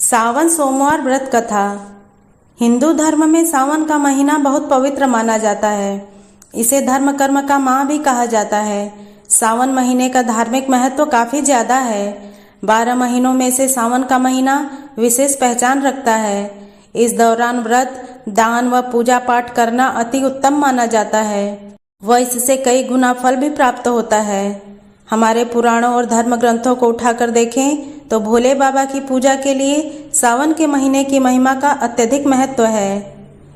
सावन सोमवार व्रत कथा। हिंदू धर्म में सावन का महीना बहुत पवित्र माना जाता है। इसे धर्म कर्म का माह भी कहा जाता है। सावन महीने का धार्मिक महत्व काफी ज्यादा है। 12 महीनों में से सावन का महीना विशेष पहचान रखता है। इस दौरान व्रत, दान व पूजा पाठ करना अति उत्तम माना जाता है व इससे कई गुना फल भी प्राप्त होता है। हमारे पुराणों और धर्म ग्रंथों को उठाकर देखें तो भोले बाबा की पूजा के लिए सावन के महीने की महिमा का अत्यधिक महत्व है।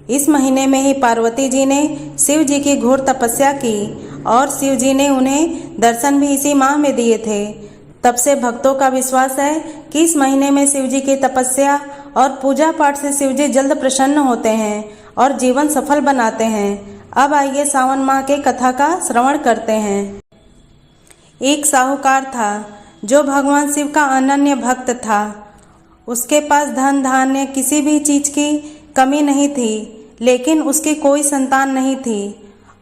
इस महीने में ही पार्वती जी ने शिव जी की घोर तपस्या की और शिव जी ने उन्हें दर्शन भी इसी माह में दिए थे। तब से भक्तों का विश्वास है कि इस महीने में शिव जी की तपस्या और पूजा पाठ से शिव जी जल्द प्रसन्न होते हैं और जीवन सफल बनाते हैं। अब आइए सावन माह के कथा का श्रवण करते हैं। एक साहूकार था जो भगवान शिव का अनन्य भक्त था। उसके पास धन धान्य किसी भी चीज की कमी नहीं थी, लेकिन उसकी कोई संतान नहीं थी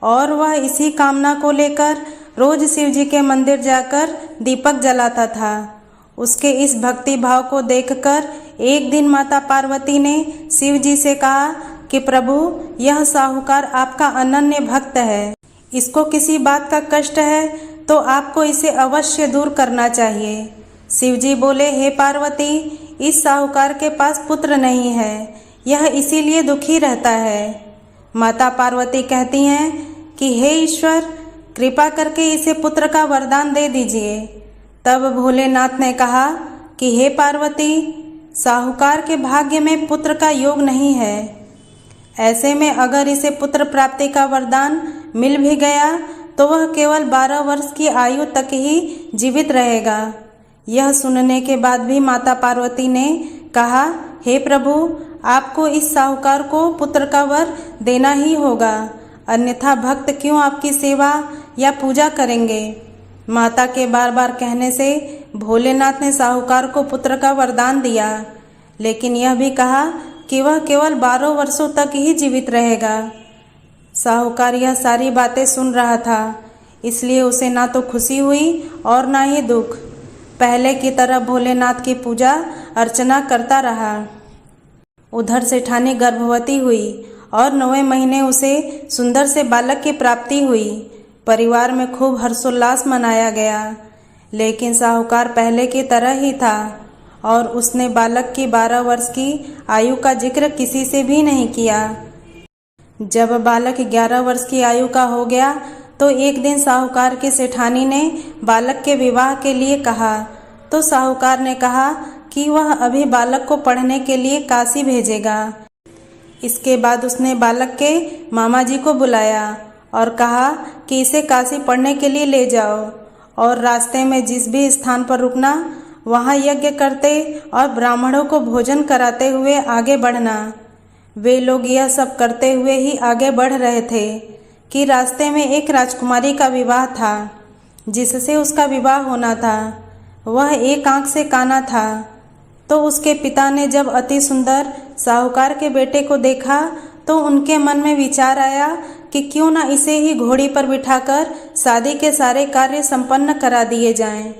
और वह इसी कामना को लेकर रोज शिव जी के मंदिर जाकर दीपक जलाता था। उसके इस भक्ति भाव को देखकर एक दिन माता पार्वती ने शिव जी से कहा कि प्रभु, यह साहूकार आपका अनन्य भक्त है। इसको किसी बात का कष्ट है तो आपको इसे अवश्य दूर करना चाहिए। शिव जी बोले, हे पार्वती, इस साहूकार के पास पुत्र नहीं है, यह इसीलिए दुखी रहता है। माता पार्वती कहती हैं कि हे ईश्वर, कृपा करके इसे पुत्र का वरदान दे दीजिए। तब भोलेनाथ ने कहा कि हे पार्वती, साहूकार के भाग्य में पुत्र का योग नहीं है। ऐसे में अगर इसे पुत्र प्राप्ति का वरदान मिल भी गया तो वह केवल 12 वर्ष की आयु तक ही जीवित रहेगा। यह सुनने के बाद भी माता पार्वती ने कहा, हे प्रभु, आपको इस साहूकार को पुत्र का वर देना ही होगा, अन्यथा भक्त क्यों आपकी सेवा या पूजा करेंगे। माता के बार बार कहने से भोलेनाथ ने साहूकार को पुत्र का वरदान दिया, लेकिन यह भी कहा कि वह केवल 12 वर्षों तक ही जीवित रहेगा। साहूकार यह सारी बातें सुन रहा था, इसलिए उसे ना तो खुशी हुई और ना ही दुख। पहले की तरह भोलेनाथ की पूजा अर्चना करता रहा। उधर सेठानी गर्भवती हुई और 9वें महीने उसे सुंदर से बालक की प्राप्ति हुई। परिवार में खूब हर्षोल्लास मनाया गया, लेकिन साहूकार पहले की तरह ही था और उसने बालक की 12 वर्ष की आयु का जिक्र किसी से भी नहीं किया। जब बालक 11 वर्ष की आयु का हो गया तो एक दिन साहूकार की सेठानी ने बालक के विवाह के लिए कहा, तो साहूकार ने कहा कि वह अभी बालक को पढ़ने के लिए काशी भेजेगा। इसके बाद उसने बालक के मामा जी को बुलाया और कहा कि इसे काशी पढ़ने के लिए ले जाओ और रास्ते में जिस भी स्थान पर रुकना वहाँ यज्ञ करते और ब्राह्मणों को भोजन कराते हुए आगे बढ़ना। वे लोग यह सब करते हुए ही आगे बढ़ रहे थे कि रास्ते में एक राजकुमारी का विवाह था जिससे उसका विवाह होना था। वह एक आंख से काना था। तो उसके पिता ने जब अति सुंदर साहूकार के बेटे को देखा तो उनके मन में विचार आया कि क्यों ना इसे ही घोड़ी पर बिठाकर शादी के सारे कार्य संपन्न करा दिए जाएं।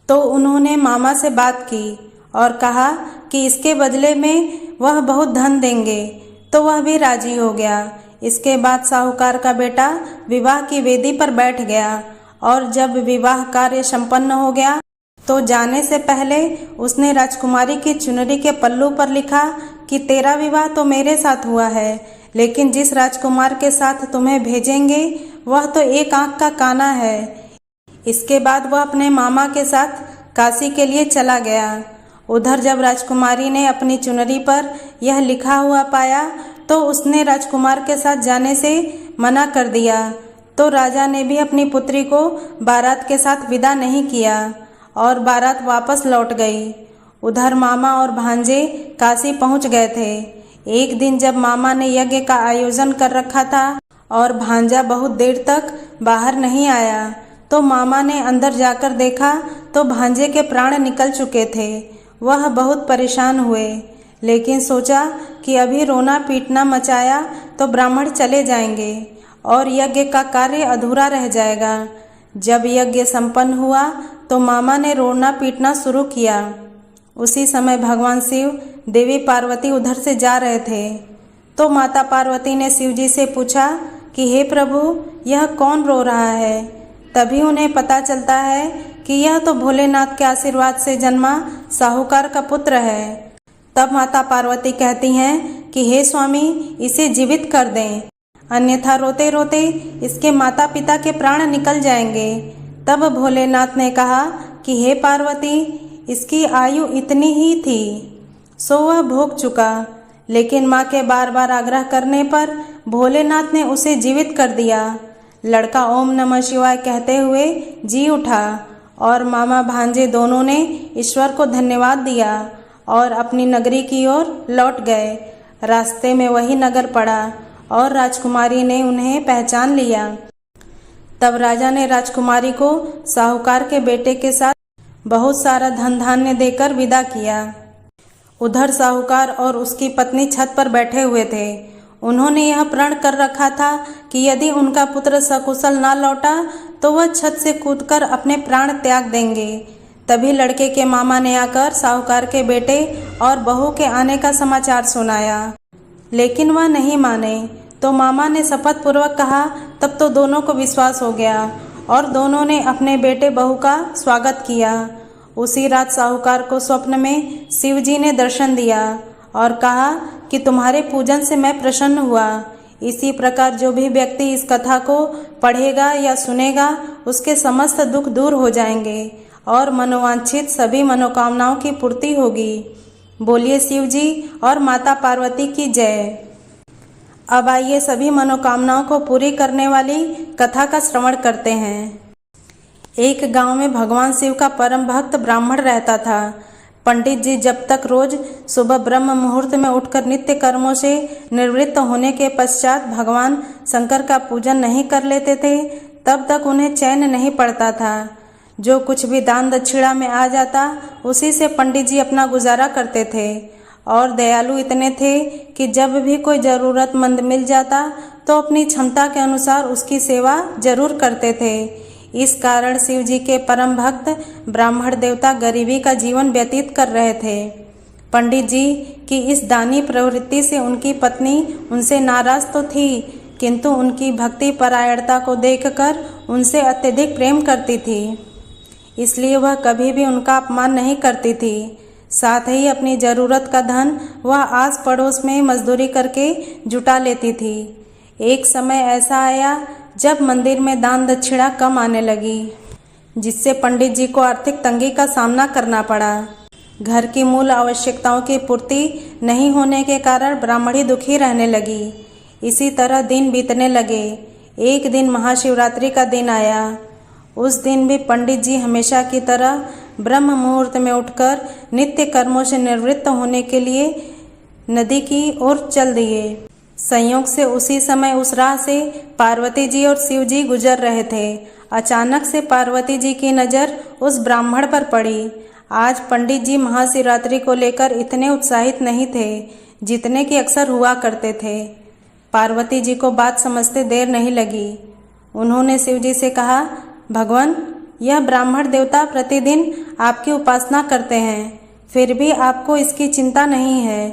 तो उन्होंने मामा से बात की और कहा कि इसके बदले में वह बहुत धन देंगे, तो वह भी राजी हो गया। इसके बाद साहूकार का बेटा विवाह की वेदी पर बैठ गया और जब विवाह कार्य संपन्न हो गया तो जाने से पहले उसने राजकुमारी की चुनरी के पल्लू पर लिखा कि तेरा विवाह तो मेरे साथ हुआ है, लेकिन जिस राजकुमार के साथ तुम्हें भेजेंगे वह तो एक आंख का काना है। इसके बाद वह अपने मामा के साथ काशी के लिए चला गया। उधर जब राजकुमारी ने अपनी चुनरी पर यह लिखा हुआ पाया तो उसने राजकुमार के साथ जाने से मना कर दिया। तो राजा ने भी अपनी पुत्री को बारात के साथ विदा नहीं किया और बारात वापस लौट गई। उधर मामा और भांजे काशी पहुंच गए थे। एक दिन जब मामा ने यज्ञ का आयोजन कर रखा था और भांजा बहुत देर तक बाहर नहीं आया, तो मामा ने अंदर जाकर देखा तो भांजे के प्राण निकल चुके थे। वह बहुत परेशान हुए, लेकिन सोचा कि अभी रोना पीटना मचाया तो ब्राह्मण चले जाएंगे और यज्ञ का कार्य अधूरा रह जाएगा। जब यज्ञ संपन्न हुआ तो मामा ने रोना पीटना शुरू किया उसी समय भगवान शिव देवी पार्वती उधर से जा रहे थे, तो माता पार्वती ने शिव जी से पूछा कि हे प्रभु, यह कौन रो रहा है। तभी उन्हें पता चलता है कि यह तो भोलेनाथ के आशीर्वाद से जन्मा साहूकार का पुत्र है। तब माता पार्वती कहती हैं कि हे स्वामी, इसे जीवित कर दें, अन्यथा रोते रोते इसके माता पिता के प्राण निकल जाएंगे। तब भोलेनाथ ने कहा कि हे पार्वती, इसकी आयु इतनी ही थी, सो वह भोग चुका। लेकिन माँ के बार बार आग्रह करने पर भोलेनाथ ने उसे जीवित कर दिया। लड़का ओम नमः शिवाय कहते हुए जी उठा और मामा भांजे दोनों ने ईश्वर को धन्यवाद दिया और अपनी नगरी की ओर लौट गए। रास्ते में वही नगर पड़ा और राजकुमारी ने उन्हें पहचान लिया। तब राजा ने राजकुमारी को साहूकार के बेटे के साथ बहुत सारा धन धान्य देकर विदा किया। उधर साहूकार और उसकी पत्नी छत पर बैठे हुए थे। उन्होंने यह प्रण कर रखा था कि यदि उनका पुत्र सकुशल न लौटा तो वह छत से कूदकर अपने प्राण त्याग देंगे। तभी लड़के के मामा ने आकर साहूकार के बेटे और बहू के आने का समाचार सुनाया, लेकिन वह नहीं माने। तो मामा ने शपथ पूर्वक कहा। तब तो दोनों को विश्वास हो गया और दोनों ने अपने बेटे बहू का स्वागत किया। उसी रात साहूकार को स्वप्न में शिव जी ने दर्शन दिया और कहा कि तुम्हारे पूजन से मैं प्रसन्न हुआ। इसी प्रकार जो भी व्यक्ति इस कथा को पढ़ेगा या सुनेगा, उसके समस्त दुख दूर हो जाएंगे और मनोवांछित सभी मनोकामनाओं की पूर्ति होगी। बोलिए शिव जी और माता पार्वती की जय। अब आइए सभी मनोकामनाओं को पूरी करने वाली कथा का श्रवण करते हैं। एक गांव में भगवान शिव का परम भक्त ब्राह्मण रहता था। पंडित जी जब तक रोज सुबह ब्रह्म मुहूर्त में उठकर नित्य कर्मों से निवृत्त होने के पश्चात भगवान शंकर का पूजन नहीं कर लेते थे, तब तक उन्हें चैन नहीं पड़ता था। जो कुछ भी दान दक्षिणा में आ जाता, उसी से पंडित जी अपना गुजारा करते थे और दयालु इतने थे कि जब भी कोई ज़रूरतमंद मिल जाता तो अपनी क्षमता के अनुसार उसकी सेवा जरूर करते थे। इस कारण शिव जी के परम भक्त ब्राह्मण देवता गरीबी का जीवन व्यतीत कर रहे थे। पंडित जी की इस दानी प्रवृत्ति से उनकी पत्नी उनसे नाराज तो थी, किंतु उनकी भक्ति परायणता को देखकर उनसे अत्यधिक प्रेम करती थी, इसलिए वह कभी भी उनका अपमान नहीं करती थी। साथ ही अपनी ज़रूरत का धन वह आस पड़ोस में मजदूरी करके जुटा लेती थी। एक समय ऐसा आया जब मंदिर में दान दक्षिणा कम आने लगी, जिससे पंडित जी को आर्थिक तंगी का सामना करना पड़ा। घर की मूल आवश्यकताओं की पूर्ति नहीं होने के कारण ब्राह्मणी दुखी रहने लगी। इसी तरह दिन बीतने लगे। एक दिन महाशिवरात्रि का दिन आया। उस दिन भी पंडित जी हमेशा की तरह ब्रह्म मुहूर्त में उठकर नित्य कर्मों से निवृत्त होने के लिए नदी की ओर चल दिए। संयोग से उसी समय उस राह से पार्वती जी और शिव जी गुजर रहे थे। अचानक से पार्वती जी की नज़र उस ब्राह्मण पर पड़ी। आज पंडित जी महाशिवरात्रि को लेकर इतने उत्साहित नहीं थे जितने कि अक्सर हुआ करते थे। पार्वती जी को बात समझते देर नहीं लगी। उन्होंने शिव जी से कहा, भगवान, यह ब्राह्मण देवता प्रतिदिन आपकी उपासना करते हैं, फिर भी आपको इसकी चिंता नहीं है।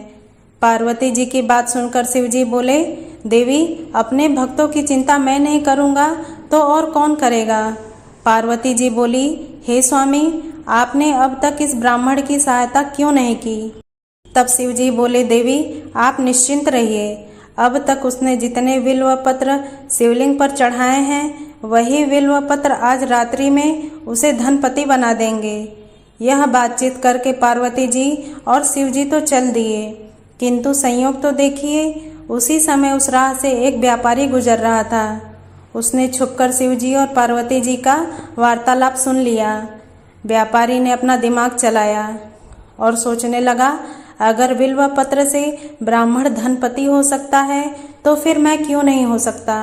पार्वती जी की बात सुनकर शिव जी बोले, देवी, अपने भक्तों की चिंता मैं नहीं करूँगा तो और कौन करेगा। पार्वती जी बोली, हे स्वामी, आपने अब तक इस ब्राह्मण की सहायता क्यों नहीं की। तब शिव जी बोले, देवी, आप निश्चिंत रहिए। अब तक उसने जितने बिल्व पत्र शिवलिंग पर चढ़ाए हैं, वही बिल्व पत्र आज रात्रि में उसे धनपति बना देंगे। यह बातचीत करके पार्वती जी और शिव जी तो चल दिए, किंतु संयोग तो देखिए, उसी समय उस राह से एक व्यापारी गुजर रहा था। उसने छुपकर शिव जी और पार्वती जी का वार्तालाप सुन लिया। व्यापारी ने अपना दिमाग चलाया और सोचने लगा, अगर बिल्व पत्र से ब्राह्मण धनपति हो सकता है तो फिर मैं क्यों नहीं हो सकता।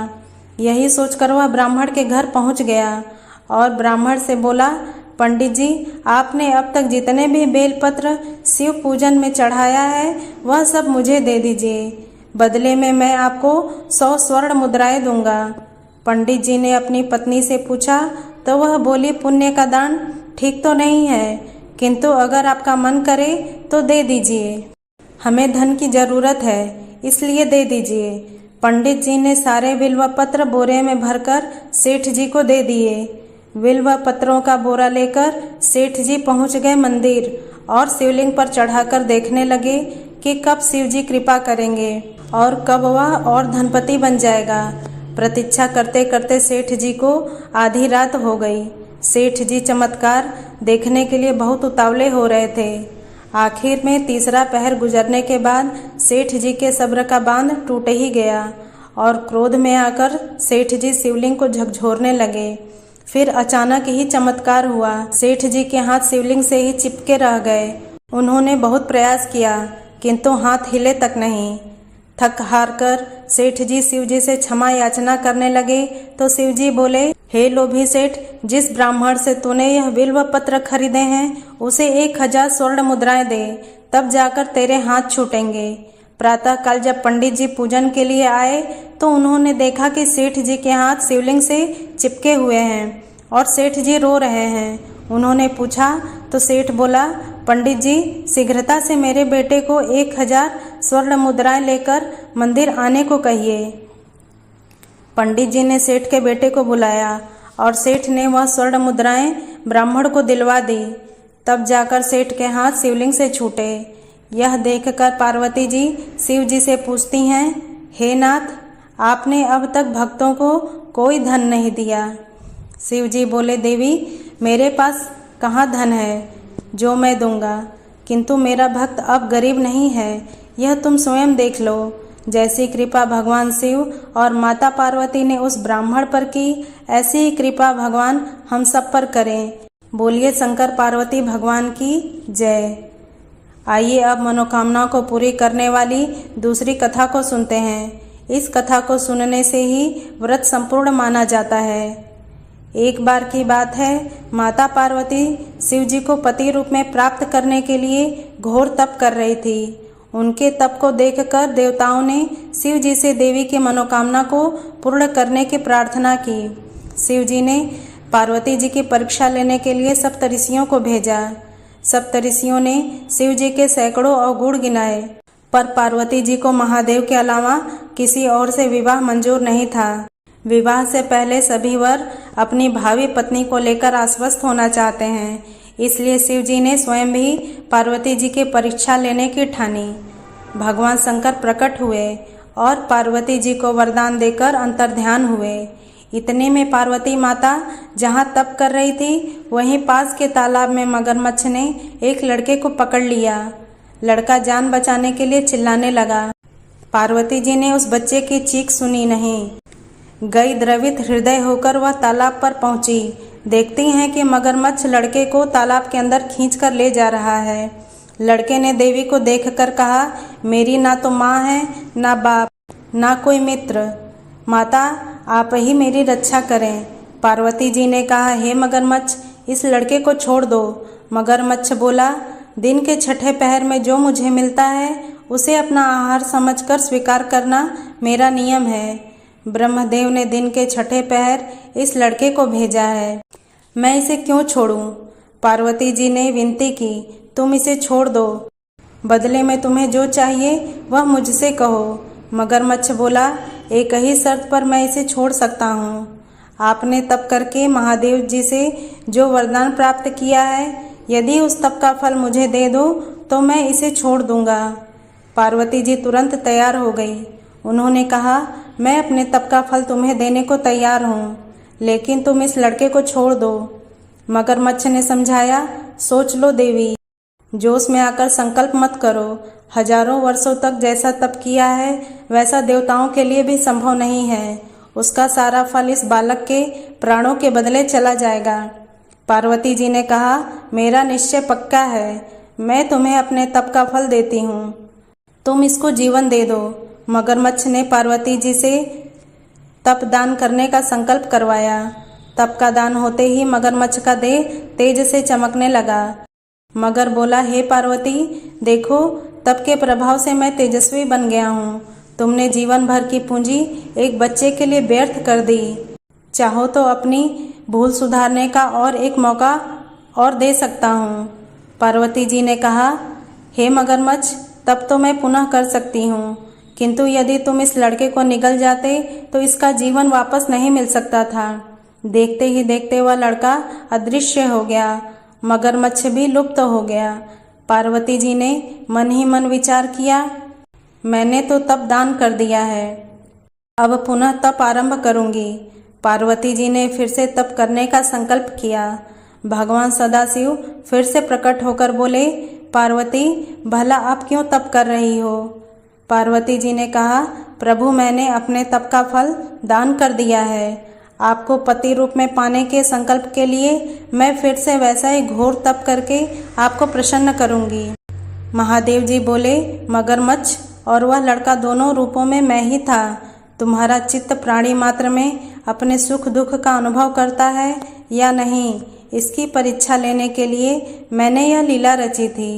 यही सोचकर वह ब्राह्मण के घर पहुंच गया और ब्राह्मण से बोला, पंडित जी, आपने अब तक जितने भी बेलपत्र शिव पूजन में चढ़ाया है वह सब मुझे दे दीजिए। बदले में मैं आपको 100 स्वर्ण मुद्राएं दूंगा। पंडित जी ने अपनी पत्नी से पूछा तो वह बोली, पुण्य का दान ठीक तो नहीं है, किंतु अगर आपका मन करे तो दे दीजिए। हमें धन की जरूरत है, इसलिए दे दीजिए। पंडित जी ने सारे बिल्व पत्र बोरे में भरकर सेठ जी को दे दिए। बिल्व पत्रों का बोरा लेकर सेठ जी पहुंच गए मंदिर और शिवलिंग पर चढ़ाकर देखने लगे कि कब शिव जी कृपा करेंगे और कब वह और धनपति बन जाएगा। प्रतीक्षा करते करते सेठ जी को आधी रात हो गई। सेठ जी चमत्कार देखने के लिए बहुत उतावले हो रहे थे। आखिर में तीसरा पहर गुजरने के बाद सेठ जी के सब्र का बांध टूट ही गया और क्रोध में आकर सेठ जी शिवलिंग को झकझोरने लगे। फिर अचानक ही चमत्कार हुआ। सेठ जी के हाथ शिवलिंग से ही चिपके रह गए। उन्होंने बहुत प्रयास किया किंतु हाथ हिले तक नहीं। थक हार कर सेठ जी शिव जी से क्षमा याचना करने लगे तो शिव जी बोले, हे लोभी सेठ, जिस ब्राह्मण से तूने यह बिल्व पत्र खरीदे हैं उसे 1000 स्वर्ण मुद्राएं दे, तब जाकर तेरे हाथ छूटेंगे। प्रातः काल जब पंडित जी पूजन के लिए आए तो उन्होंने देखा कि सेठ जी के हाथ शिवलिंग से चिपके हुए हैं और सेठ जी रो रहे हैं। उन्होंने पूछा तो सेठ बोला, पंडित जी शीघ्रता से मेरे बेटे को 1000 स्वर्ण मुद्राएं लेकर मंदिर आने को कहिए। पंडित जी ने सेठ के बेटे को बुलाया और सेठ ने वह स्वर्ण मुद्राएं ब्राह्मण को दिलवा दी। तब जाकर सेठ के हाथ शिवलिंग से छूटे। यह देखकर पार्वती जी शिव जी से पूछती हैं, हे नाथ, आपने अब तक भक्तों को कोई धन नहीं दिया। शिव जी बोले, देवी, मेरे पास कहाँ धन है जो मैं दूंगा, किंतु मेरा भक्त अब गरीब नहीं है, यह तुम स्वयं देख लो। जैसी कृपा भगवान शिव और माता पार्वती ने उस ब्राह्मण पर की, ऐसी ही कृपा भगवान हम सब पर करें। बोलिए शंकर पार्वती भगवान की जय। आइए अब मनोकामना को पूरी करने वाली दूसरी कथा को सुनते हैं। इस कथा को सुनने से ही व्रत संपूर्ण माना जाता है। एक बार की बात है, माता पार्वती शिव जी को पति रूप में प्राप्त करने के लिए घोर तप कर रही थी। उनके तप को देखकर देवताओं ने शिव जी से देवी की मनोकामना को पूर्ण करने की प्रार्थना की। शिव जी ने पार्वती जी की परीक्षा लेने के लिए सप्तऋषियों को भेजा। सप्तऋषियों ने शिव जी के सैकड़ों अवगुण गिनाए, पर पार्वती जी को महादेव के अलावा किसी और से विवाह मंजूर नहीं था। विवाह से पहले सभी वर अपनी भावी पत्नी को लेकर आश्वस्त होना चाहते हैं, इसलिए शिव जी ने स्वयं भी पार्वती जी की परीक्षा लेने की ठानी। भगवान शंकर प्रकट हुए और पार्वती जी को वरदान देकर अंतर्ध्यान हुए। इतने में पार्वती माता जहाँ तप कर रही थी, वहीं पास के तालाब में मगरमच्छ ने एक लड़के को पकड़ लिया। लड़का जान बचाने के लिए चिल्लाने लगा। पार्वती जी ने उस बच्चे की चीख सुनी नहीं। गई द्रवित हृदय होकर वह तालाब पर पहुंची। देखती हैं कि मगरमच्छ लड़के को तालाब के अंदर खींचकर ले जा रहा है। लड़के ने देवी को देखकर कहा, मेरी ना तो माँ है, ना बाप, ना कोई मित्र। माता, आप ही मेरी रक्षा करें। पार्वती जी ने कहा, हे मगरमच्छ, इस लड़के को छोड़ दो। मगरमच्छ बोला, दिन के छठे पहर में जो मुझे मिलता है उसे अपना आहार समझकर स्वीकार करना मेरा नियम है। ब्रह्मदेव ने दिन के छठे पहर इस लड़के को भेजा है, मैं इसे क्यों छोड़ूं? पार्वती जी ने विनती की, तुम इसे छोड़ दो, बदले में तुम्हें जो चाहिए वह मुझसे कहो। मगरमच्छ बोला, एक ही शर्त पर मैं इसे छोड़ सकता हूँ। आपने तप करके महादेव जी से जो वरदान प्राप्त किया है, यदि उस तप का फल मुझे दे दो तो मैं इसे छोड़ दूंगा। पार्वती जी तुरंत तैयार हो गई। उन्होंने कहा, मैं अपने तप का फल तुम्हें देने को तैयार हूँ, लेकिन तुम इस लड़के को छोड़ दो। मगरमच्छ ने समझाया, सोच लो देवी, जोश में आकर संकल्प मत करो। हजारों वर्षों तक जैसा तप किया है वैसा देवताओं के लिए भी संभव नहीं है। उसका सारा फल इस बालक के प्राणों के बदले चला जाएगा। पार्वती जी ने कहा, मेरा निश्चय पक्का है, मैं तुम्हें अपने तप का फल देती हूँ, तुम इसको जीवन दे दो। मगरमच्छ ने पार्वती जी से तप दान करने का संकल्प करवाया। तप का दान होते ही मगरमच्छ का देह तेज से चमकने लगा। मगर बोला, हे पार्वती, देखो, तप के प्रभाव से मैं तेजस्वी बन गया हूँ। तुमने जीवन भर की पूंजी एक बच्चे के लिए व्यर्थ कर दी। चाहो तो अपनी भूल सुधारने का और एक मौका और दे सकता हूँ। पार्वती जी ने कहा, हे मगरमच्छ, तब तो मैं पुनः कर सकती हूँ, किंतु यदि तुम इस लड़के को निगल जाते तो इसका जीवन वापस नहीं मिल सकता था। देखते ही देखते वह लड़का अदृश्य हो गया, मगरमच्छ भी लुप्त हो गया। पार्वती जी ने मन ही मन विचार किया, मैंने तो तप दान कर दिया है, अब पुनः तप आरंभ करूंगी। पार्वती जी ने फिर से तप करने का संकल्प किया। भगवान सदाशिव फिर से प्रकट होकर बोले, पार्वती, भला आप क्यों तप कर रही हो? पार्वती जी ने कहा, प्रभु, मैंने अपने तप का फल दान कर दिया है। आपको पति रूप में पाने के संकल्प के लिए मैं फिर से वैसा ही घोर तप करके आपको प्रसन्न करूंगी। महादेव जी बोले, मगरमच्छ और वह लड़का दोनों रूपों में मैं ही था। तुम्हारा चित्त प्राणी मात्र में अपने सुख दुख का अनुभव करता है या नहीं, इसकी परीक्षा लेने के लिए मैंने यह लीला रची थी।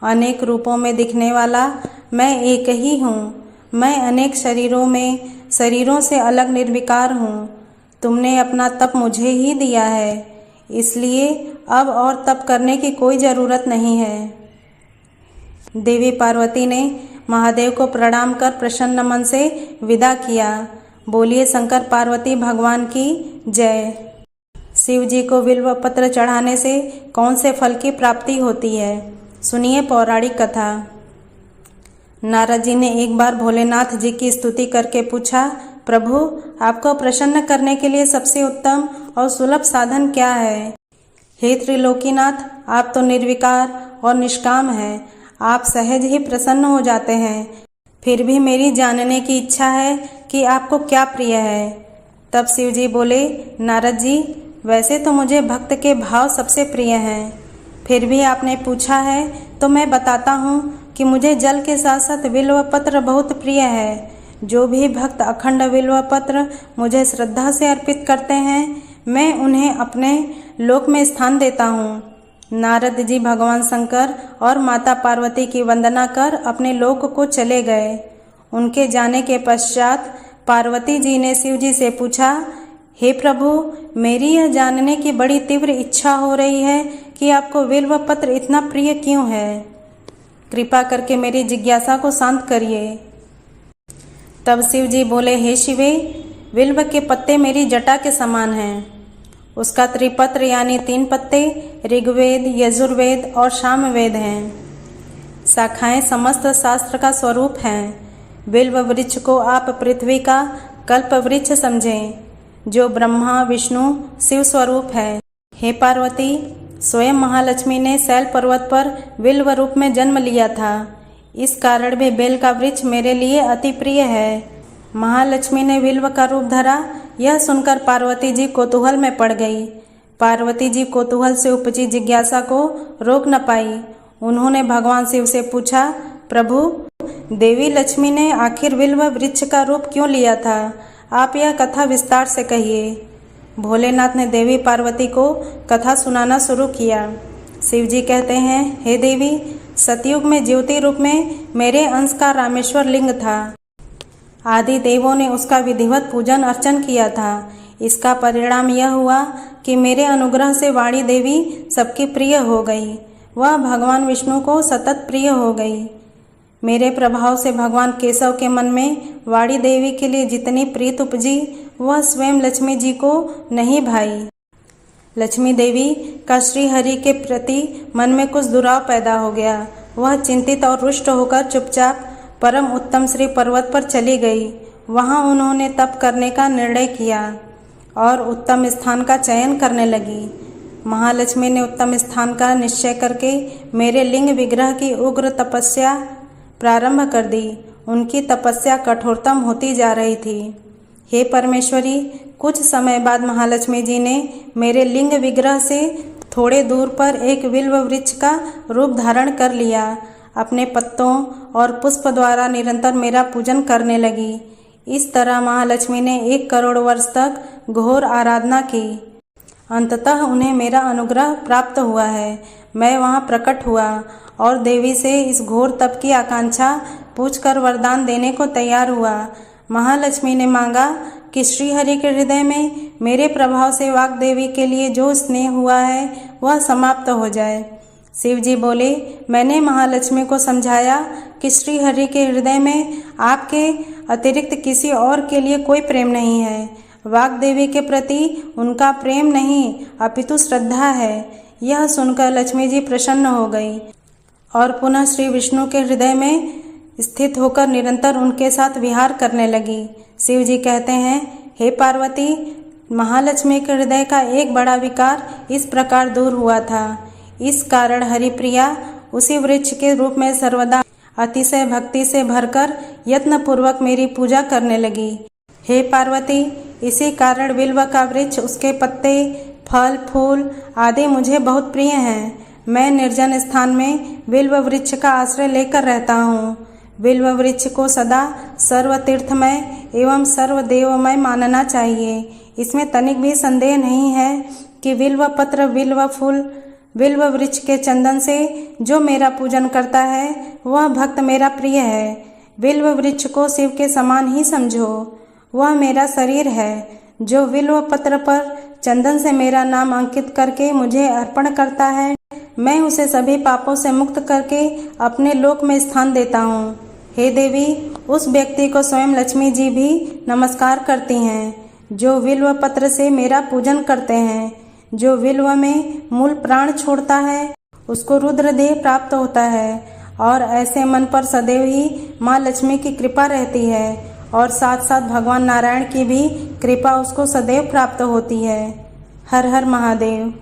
अनेक रूपों में दिखने वाला मैं एक ही हूँ। मैं अनेक शरीरों से अलग निर्विकार हूँ। तुमने अपना तप मुझे ही दिया है, इसलिए अब और तप करने की कोई ज़रूरत नहीं है। देवी पार्वती ने महादेव को प्रणाम कर प्रसन्न मन से विदा किया। बोलिए शंकर पार्वती भगवान की जय। शिव जी को बिल्व पत्र चढ़ाने से कौन से फल की प्राप्ति होती है? सुनिए पौराणिक कथा। नारद जी ने एक बार भोलेनाथ जी की स्तुति करके पूछा, प्रभु, आपको प्रसन्न करने के लिए सबसे उत्तम और सुलभ साधन क्या है? हे त्रिलोकीनाथ, आप तो निर्विकार और निष्काम हैं, आप सहज ही प्रसन्न हो जाते हैं। फिर भी मेरी जानने की इच्छा है कि आपको क्या प्रिय है। तब शिव जी बोले, नारद जी, वैसे तो मुझे भक्त के भाव सबसे प्रिय हैं, फिर भी आपने पूछा है तो मैं बताता हूँ कि मुझे जल के साथ साथ बिल्व पत्र बहुत प्रिय है। जो भी भक्त अखंड बिल्व पत्र मुझे श्रद्धा से अर्पित करते हैं, मैं उन्हें अपने लोक में स्थान देता हूँ। नारद जी भगवान शंकर और माता पार्वती की वंदना कर अपने लोक को चले गए। उनके जाने के पश्चात पार्वती जी ने शिव जी से पूछा, हे प्रभु, मेरी यह जानने की बड़ी तीव्र इच्छा हो रही है कि आपको बिल्व पत्र इतना प्रिय क्यों है। कृपा करके मेरी जिज्ञासा को शांत करिए। तब शिव जी बोले, हे शिवे, बिल्व के पत्ते मेरी जटा के समान हैं। उसका त्रिपत्र यानी 3 पत्ते ऋग्वेद, यजुर्वेद और सामवेद हैं। शाखाएं समस्त शास्त्र का स्वरूप हैं। बिल्व वृक्ष को आप पृथ्वी का कल्प वृक्ष समझें, जो ब्रह्मा विष्णु शिव स्वरूप है। हे पार्वती, स्वयं महालक्ष्मी ने शैल पर्वत पर बिल्व रूप में जन्म लिया था। इस कारण भी बेल का वृक्ष मेरे लिए अति प्रिय है। महालक्ष्मी ने बिल्व का रूप धरा, यह सुनकर पार्वती जी कौतूहल में पड़ गई। पार्वती जी कौतूहल से उपजी जिज्ञासा को रोक न पाई। उन्होंने भगवान शिव से पूछा, प्रभु, देवी लक्ष्मी ने आखिर बिल्व वृक्ष का रूप क्यों लिया था? आप यह कथा विस्तार से कहिए। भोलेनाथ ने देवी पार्वती को कथा सुनाना शुरू किया। शिव जी कहते हैं, हे देवी, सतयुग में ज्योति रूप में मेरे अंश का रामेश्वर लिंग था। आदि देवों ने उसका विधिवत पूजन अर्चन किया था। इसका परिणाम यह हुआ कि मेरे अनुग्रह से वाणी देवी सबकी प्रिय हो गई। वह भगवान विष्णु को सतत प्रिय हो गई। मेरे प्रभाव से भगवान केशव के मन में वाणी देवी के लिए जितनी प्रीत उपजी, वह स्वयं लक्ष्मी जी को नहीं भाई। लक्ष्मी देवी का श्री हरि के प्रति मन में कुछ दुराव पैदा हो गया। वह चिंतित और रुष्ट होकर चुपचाप परम उत्तम श्री पर्वत पर चली गई। वहां उन्होंने तप करने का निर्णय किया और उत्तम स्थान का चयन करने लगी। महालक्ष्मी ने उत्तम स्थान का निश्चय करके मेरे लिंग विग्रह की उग्र तपस्या प्रारंभ कर दी। उनकी तपस्या कठोरतम होती जा रही थी। हे परमेश्वरी, कुछ समय बाद महालक्ष्मी जी ने मेरे लिंग विग्रह से थोड़े दूर पर एक बिल्व वृक्ष का रूप धारण कर लिया। अपने पत्तों और पुष्प द्वारा निरंतर मेरा पूजन करने लगी। इस तरह महालक्ष्मी ने 1 करोड़ वर्ष तक घोर आराधना की। अंततः उन्हें मेरा अनुग्रह प्राप्त हुआ है। मैं वहां प्रकट हुआ और देवी से इस घोर तप की आकांक्षा पूछकर वरदान देने को तैयार हुआ। महालक्ष्मी ने मांगा कि श्रीहरि के हृदय में मेरे प्रभाव से वाग्देवी के लिए जो स्नेह हुआ है वह समाप्त हो जाए। शिव जी बोले, मैंने महालक्ष्मी को समझाया कि श्री हरि के हृदय में आपके अतिरिक्त किसी और के लिए कोई प्रेम नहीं है। वाग्देवी के प्रति उनका प्रेम नहीं अपितु श्रद्धा है। यह सुनकर लक्ष्मी जी प्रसन्न हो गई और पुनः श्री विष्णु के हृदय में स्थित होकर निरंतर उनके साथ विहार करने लगी। शिव जी कहते हैं, हे पार्वती, महालक्ष्मी के हृदय का एक बड़ा विकार इस प्रकार दूर हुआ था। इस कारण हरिप्रिया उसी वृक्ष के रूप में सर्वदा अतिशय भक्ति से भरकर यत्न पूर्वक मेरी पूजा करने लगी। हे पार्वती, इसी कारण बिल्व का वृक्ष, उसके पत्ते, फल, फूल आदि मुझे बहुत प्रिय हैं। मैं निर्जन स्थान में बिल्व वृक्ष का आश्रय लेकर रहता हूँ। बिल्व वृक्ष को सदा सर्व तीर्थमय एवं सर्वदेवमय मानना चाहिए। इसमें तनिक भी संदेह नहीं है कि बिल्व पत्र, बिल्व फूल, बिल्व वृक्ष के चंदन से जो मेरा पूजन करता है वह भक्त मेरा प्रिय है। बिल्व वृक्ष को शिव के समान ही समझो। वह मेरा शरीर है। जो बिल्व पत्र पर चंदन से मेरा नाम अंकित करके मुझे अर्पण करता है, मैं उसे सभी पापों से मुक्त करके अपने लोक में स्थान देता हूँ। हे देवी, उस व्यक्ति को स्वयं लक्ष्मी जी भी नमस्कार करती हैं जो बिल्व पत्र से मेरा पूजन करते हैं। जो बिल्व में मूल प्राण छोड़ता है उसको रुद्रदेह प्राप्त होता है और ऐसे मन पर सदैव ही माँ लक्ष्मी की कृपा रहती है और साथ साथ भगवान नारायण की भी कृपा उसको सदैव प्राप्त होती है। हर हर महादेव।